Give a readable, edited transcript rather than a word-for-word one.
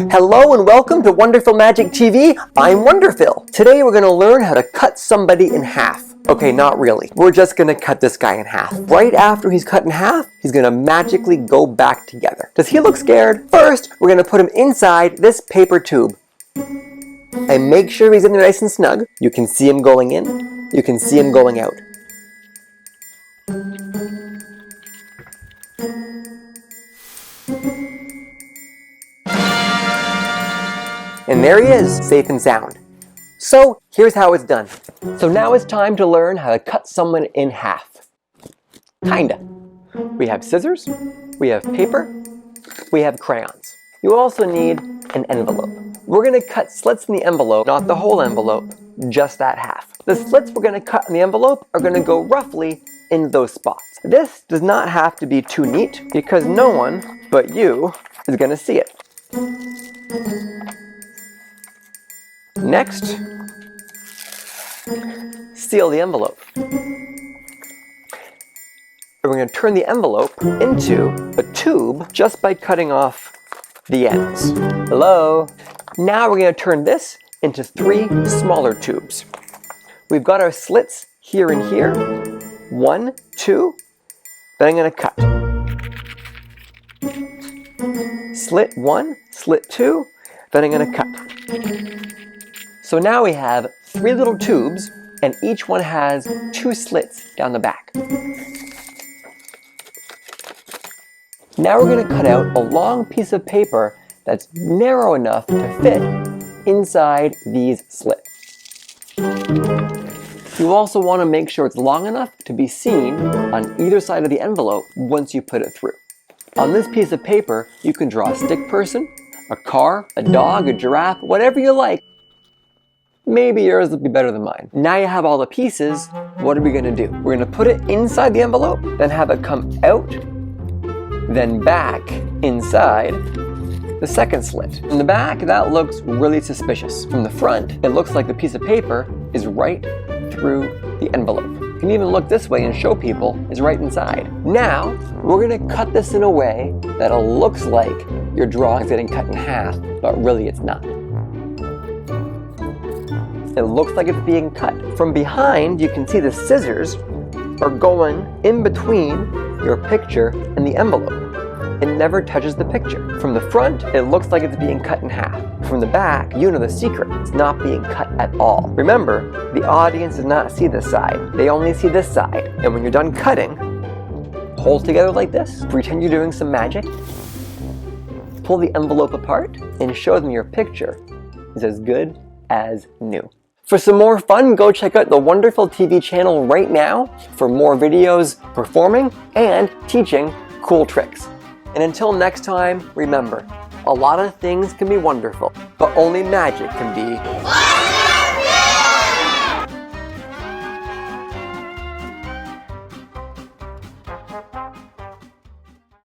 Hello and welcome to WonderPhil Magic TV. I'm WonderPhil. Today we're going to learn how to cut somebody in half. Okay, not really. We're just going to cut this guy in half. Right after he's cut in half, he's going to magically go back together. Does he look scared? First, we're going to put him inside this paper tube. And make sure he's in there nice and snug. You can see him going in. You can see him going out. And there he is, safe and sound. So here's how it's done. So now it's time to learn how to cut someone in half. Kinda. We have scissors, we have paper, we have crayons. You also need an envelope. We're going to cut slits in the envelope, not the whole envelope, just that half. The slits we're going to cut in the envelope are going to go roughly in those spots. This does not have to be too neat because no one but you is going to see it. Next, seal the envelope. We're going to turn the envelope into a tube just by cutting off the ends. Hello? Now we're going to turn this into 3 smaller tubes. We've got our slits here and here. 1, 2. Then I'm going to cut. Slit 1, slit 2. Then I'm going to cut. So now we have 3 little tubes, and each one has 2 slits down the back. Now we're going to cut out a long piece of paper that's narrow enough to fit inside these slits. You also want to make sure it's long enough to be seen on either side of the envelope once you put it through. On this piece of paper, you can draw a stick person, a car, a dog, a giraffe, whatever you like. Maybe yours will be better than mine. Now you have all the pieces, what are we going to do? We're going to put it inside the envelope, then have it come out, then back inside the second slit. From the back, that looks really suspicious. From the front, it looks like the piece of paper is right through the envelope. You can even look this way and show people it's right inside. Now, we're going to cut this in a way that it looks like your drawing is getting cut in half, but really it's not. It looks like it's being cut. From behind, you can see the scissors are going in between your picture and the envelope. It never touches the picture. From the front, it looks like it's being cut in half. From the back, you know the secret. It's not being cut at all. Remember, the audience does not see this side. They only see this side. And when you're done cutting, hold together like this. Pretend you're doing some magic. Pull the envelope apart and show them your picture is as good as new. For some more fun, go check out the WonderPhil TV channel right now for more videos performing and teaching cool tricks. And until next time, remember, a lot of things can be wonderful, but only magic can be